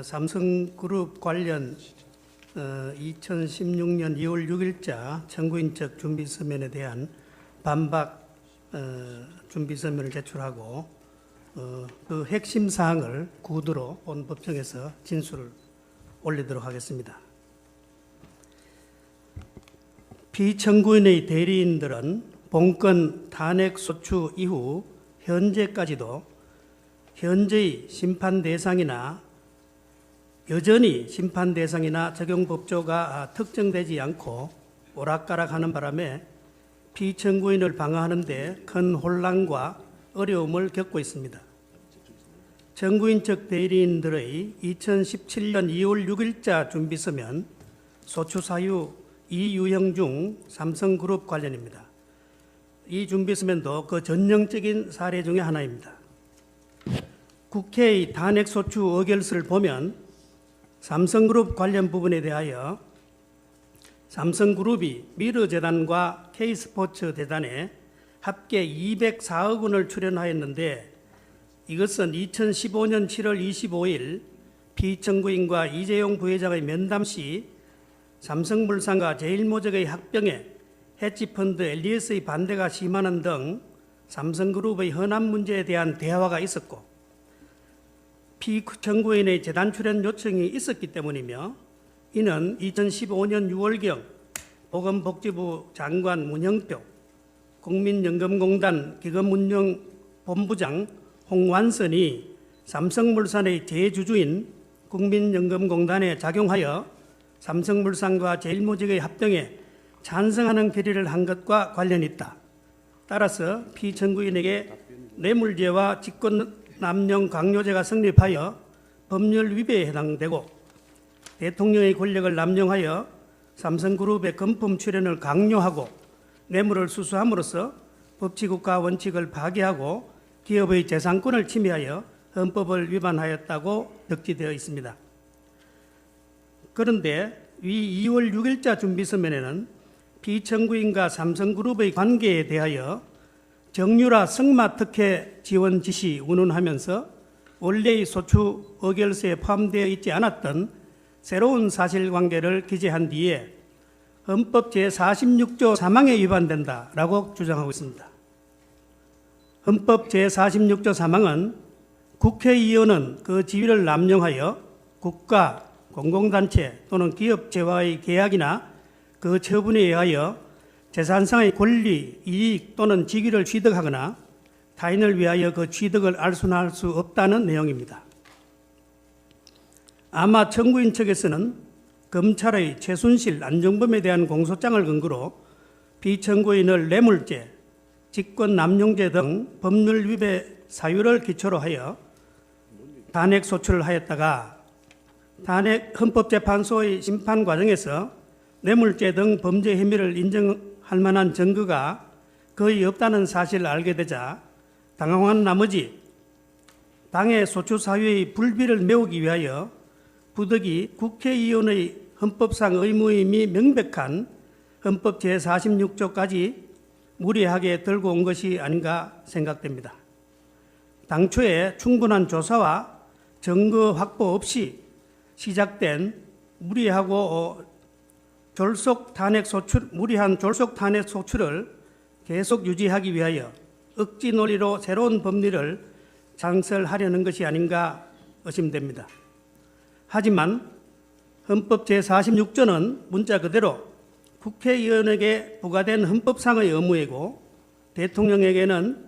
삼성그룹 관련 2016년 2월 6일자 청구인적 준비서면에 대한 반박 준비서면을 제출하고 그 핵심 사항을 구두로 본법정에서 진술을 올리도록 하겠습니다. 피청구인의 대리인들은 본건 탄핵 소추 이후 현재까지도 현재의 심판 대상이나 여전히 심판 대상이나 적용 법조가 특정되지 않고 오락가락하는 바람에 피청구인을 방어하는 데 큰 혼란과 어려움을 겪고 있습니다. 청구인 측 대리인들의 2017년 2월 6일자 준비서면 소추 사유 이유형 중 삼성그룹 관련입니다. 이 준비서면도 그 전형적인 사례 중에 하나입니다. 국회의 탄핵소추 의결서를 보면 삼성그룹 관련 부분에 대하여 삼성그룹이 미르재단과 K스포츠재단에 합계 204억 원을 출연하였는데 이것은 2015년 7월 25일 피청구인과 이재용 부회장의 면담 시 삼성물산과 제일모직의 합병에 해치펀드 엘리에스의 반대가 심하는 등 삼성그룹의 현안 문제에 대한 대화가 있었고 피청구인의 재단 출연 요청이 있었기 때문이며 이는 2015년 6월경 보건복지부 장관 문형표, 국민연금공단 기금운용본부장 홍완선이 삼성물산의 재주주인 국민연금공단에 작용하여 삼성물산과 제일모직의 합병에 찬성하는 결의를 한 것과 관련이 있다. 따라서 피청구인에게 뇌물죄와 직권남용 강요죄가 성립하여 법률 위배에 해당되고 대통령의 권력을 남용하여 삼성그룹의 금품 출연을 강요하고 뇌물을 수수함으로써 법치국가 원칙을 파괴하고 기업의 재산권을 침해하여 헌법을 위반하였다고 적시되어 있습니다. 그런데 이 2월 6일자 준비서면에는 피청구인과 삼성그룹의 관계에 대하여 정유라 승마특혜 지원 지시 운운하면서 원래의 소추 의결서에 포함되어 있지 않았던 새로운 사실관계를 기재한 뒤에 헌법 제46조 3항에 위반된다라고 주장하고 있습니다. 헌법 제46조 3항은 국회의원은 그 지위를 남용하여 국가, 공공단체 또는 기업체와의 계약이나 그 처분에 의하여 재산상의 권리, 이익 또는 직위를 취득하거나 타인을 위하여 그 취득을 알순할 수 없다는 내용입니다. 아마 청구인 측에서는 검찰의 최순실, 안종범에 대한 공소장을 근거로 피청구인을 뇌물죄, 직권남용죄 등 법률 위배 사유를 기초로 하여 탄핵 소추를 하였다가 탄핵 헌법재판소의 심판 과정에서 뇌물죄 등 범죄 혐의를 인정할 만한 증거가 거의 없다는 사실을 알게 되자 당황한 나머지 당의 소추 사유의 불비를 메우기 위하여 부득이 국회의원의 헌법상 의무임이 명백한 헌법 제46조까지 무리하게 들고 온 것이 아닌가 생각됩니다. 당초에 충분한 조사와 증거 확보 없이 시작된 무리하고 무리한 졸속 탄핵 소추를 계속 유지하기 위하여 억지 논리로 새로운 법리를 창설하려는 것이 아닌가 의심됩니다. 하지만 헌법 제46조는 문자 그대로 국회의원에게 부과된 헌법상의 의무이고 대통령에게는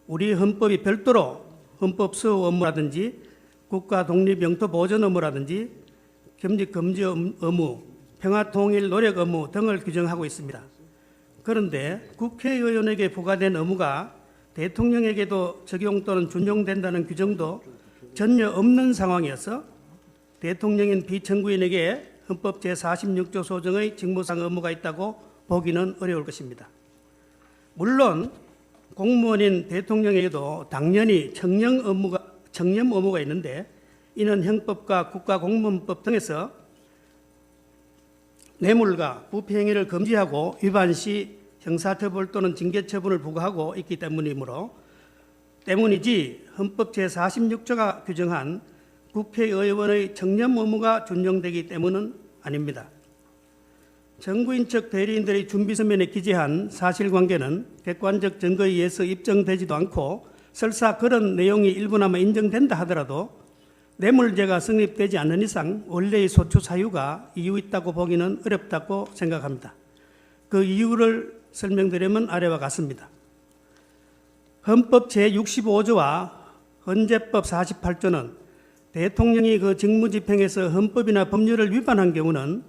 우리 헌법이 별도로 헌법 수호 업무라든지 국가 독립 영토 보전 업무라든지 겸직 금지 의무, 평화 통일 노력 의무 등을 규정하고 있습니다. 그런데 국회의원에게 부과된 의무가 대통령에게도 적용 또는 준용된다는 규정도 전혀 없는 상황이어서 대통령인 피청구인에게 헌법 제46조 소정의 직무상 의무가 있다고 보기는 어려울 것입니다. 물론 공무원인 대통령에게도 당연히 청렴 의무가 있는데 이는 형법과 국가공무원법 등에서 뇌물과 부패행위를 금지하고 위반 시 형사처벌 또는 징계처분을 부과하고 있기 때문이지 헌법 제46조가 규정한 국회의원의 청렴 의무가 준용되기 때문은 아닙니다. 정부인 척 대리인들의 준비서면에 기재한 사실관계는 객관적 증거에 의해서 입증되지도 않고 설사 그런 내용이 일부나마 인정된다 하더라도 뇌물죄가 성립되지 않는 이상 원래의 소추 사유가 이유 있다고 보기는 어렵다고 생각합니다. 그 이유를 설명드리면 아래와 같습니다. 헌법 제65조와 헌재법 48조는 대통령이 그 직무집행에서 헌법이나 법률을 위반한 경우는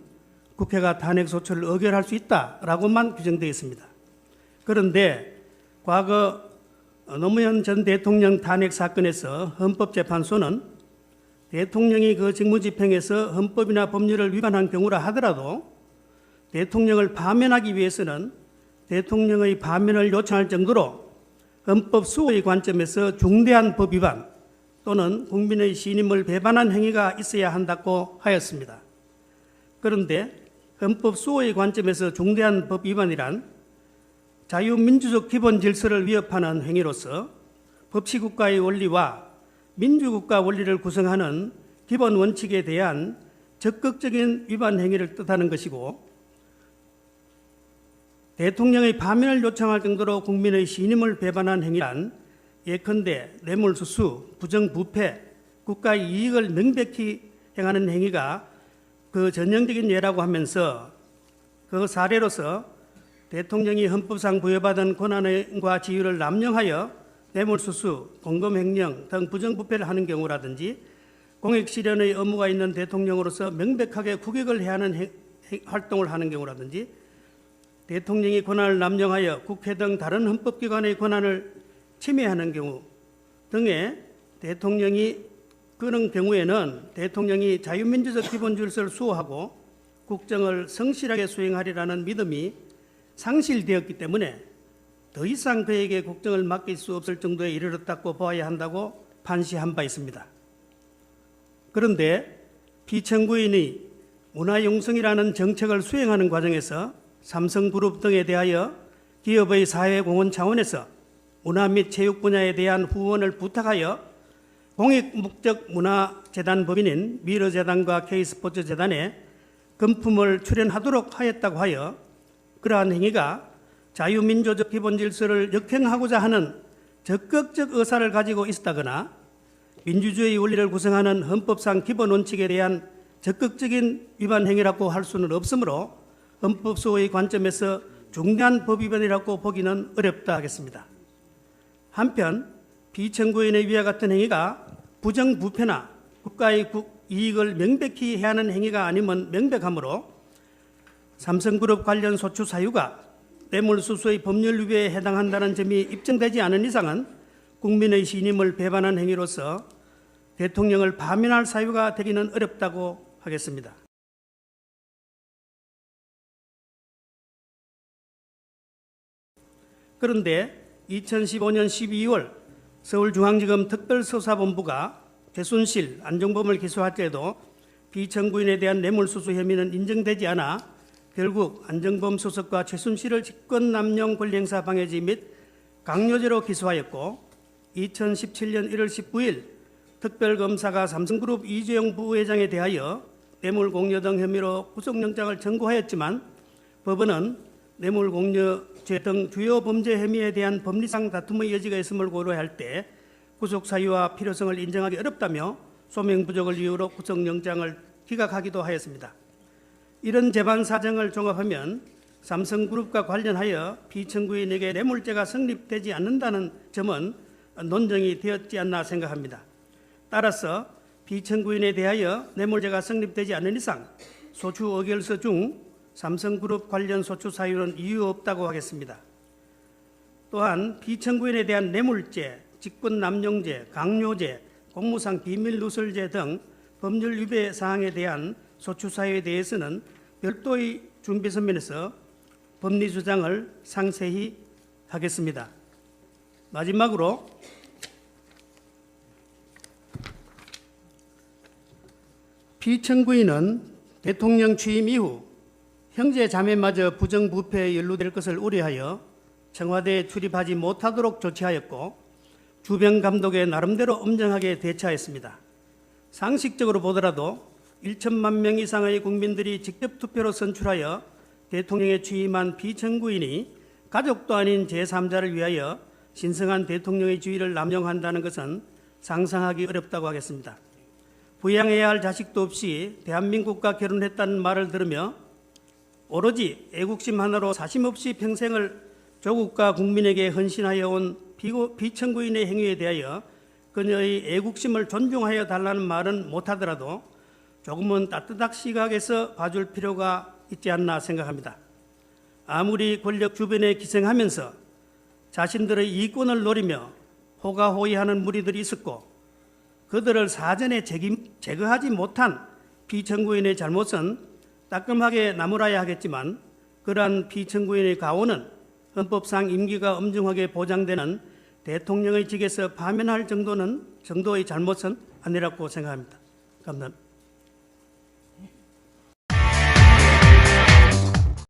국회가 탄핵소추를 의결할 수 있다라고만 규정되어 있습니다. 그런데 과거 노무현 전 대통령 탄핵 사건에서 헌법재판소는 대통령이 그 직무집행에서 헌법이나 법률을 위반한 경우라 하더라도 대통령을 파면하기 위해서는 대통령의 파면을 요청할 정도로 헌법 수호의 관점에서 중대한 법 위반 또는 국민의 신임을 배반한 행위가 있어야 한다고 하였습니다. 그런데 헌법 수호의 관점에서 중대한 법 위반이란 자유민주적 기본 질서를 위협하는 행위로서 법치국가의 원리와 민주국가 원리를 구성하는 기본 원칙에 대한 적극적인 위반 행위를 뜻하는 것이고 대통령의 파면을 요청할 정도로 국민의 신임을 배반한 행위란 예컨대 뇌물수수, 부정부패, 국가의 이익을 명백히 행하는 행위가 그 전형적인 예라고 하면서 그 사례로서 대통령이 헌법상 부여받은 권한과 지위를 남용하여 뇌물수수, 공금횡령 등 부정부패를 하는 경우라든지 공익실현의 의무가 있는 대통령으로서 명백하게 국익을 해야 하는 활동을 하는 경우라든지 대통령이 권한을 남용하여 국회 등 다른 헌법기관의 권한을 침해하는 경우 등의 그런 경우에는 대통령이 자유민주적 기본 질서를 수호하고 국정을 성실하게 수행하리라는 믿음이 상실되었기 때문에 더 이상 그에게 국정을 맡길 수 없을 정도에 이르렀다고 보아야 한다고 판시한 바 있습니다. 그런데 피청구인이 문화융성이라는 정책을 수행하는 과정에서 삼성그룹 등에 대하여 기업의 사회공헌 차원에서 문화 및 체육 분야에 대한 후원을 부탁하여 공익목적문화재단 법인인 미르재단과 K스포츠재단에 금품을 출연하도록 하였다고 하여 그러한 행위가 자유민주적 기본질서를 역행하고자 하는 적극적 의사를 가지고 있었다거나 민주주의 원리를 구성하는 헌법상 기본 원칙에 대한 적극적인 위반 행위라고 할 수는 없으므로 헌법 수호의 관점에서 중대한 법 위반이라고 보기는 어렵다 하겠습니다. 한편 피청구인의 위와 같은 행위가 부정부패나 국가의 이익을 명백히 해야 하는 행위가 아니면 명백하므로 삼성그룹 관련 소추 사유가 뇌물수수의 법률 위배에 해당한다는 점이 입증되지 않은 이상은 국민의 신임을 배반한 행위로서 대통령을 파면할 사유가 되기는 어렵다고 하겠습니다. 그런데 2015년 12월 서울중앙지검 특별수사본부가 최순실, 안종범을 기소할 때도 피청구인에 대한 뇌물수수 혐의는 인정되지 않아 결국 안종범 수석과 최순실을 직권남용 권리행사 방해죄 및 강요죄로 기소하였고 2017년 1월 19일 특별검사가 삼성그룹 이재용 부회장에 대하여 뇌물공여 등 혐의로 구속영장을 청구하였지만 법원은 뇌물공여죄 등 주요 범죄 혐의에 대한 법리상 다툼의 여지가 있음을 고려할 때 구속 사유와 필요성을 인정하기 어렵다며 소명 부족을 이유로 구속영장을 기각하기도 하였습니다. 이런 재반 사정을 종합하면 삼성그룹과 관련하여 피청구인에게 뇌물죄가 성립되지 않는다는 점은 논정이 되었지 않나 생각합니다. 따라서 피청구인에 대하여 뇌물죄가 성립되지 않는 이상 소추 의결서 중 삼성그룹 관련 소추 사유는 이유 없다고 하겠습니다. 또한 피청구인에 대한 뇌물죄, 직권남용죄, 강요죄, 공무상 비밀누설죄 등 법률 위배 사항에 대한 소추 사유에 대해서는 별도의 준비서면에서 법리 주장을 상세히 하겠습니다. 마지막으로 피청구인은 대통령 취임 이후 형제 자매마저 부정부패에 연루될 것을 우려하여 청와대에 출입하지 못하도록 조치하였고 주변 감독에 나름대로 엄정하게 대처했습니다. 상식적으로 보더라도 1천만 명 이상의 국민들이 직접 투표로 선출하여 대통령에 취임한 비천구인이 가족도 아닌 제3자를 위하여 신성한 대통령의 지위를 남용한다는 것은 상상하기 어렵다고 하겠습니다. 부양해야 할 자식도 없이 대한민국과 결혼했다는 말을 들으며 오로지 애국심 하나로 사심없이 평생을 조국과 국민에게 헌신하여 온 비천구인의 행위에 대하여 그녀의 애국심을 존중하여 달라는 말은 못하더라도 조금은 따뜻한 시각에서 봐줄 필요가 있지 않나 생각합니다. 아무리 권력 주변에 기생하면서 자신들의 이권을 노리며 호가호위하는 무리들이 있었고 그들을 사전에 제거하지 못한 비천구인의 잘못은 따끔하게 나무라야 하겠지만 그러한 비천구인의 가오는 헌법상 임기가 엄중하게 보장되는 대통령의 직에서 파면할 정도의 잘못은 아니라고 생각합니다. 감사합니다.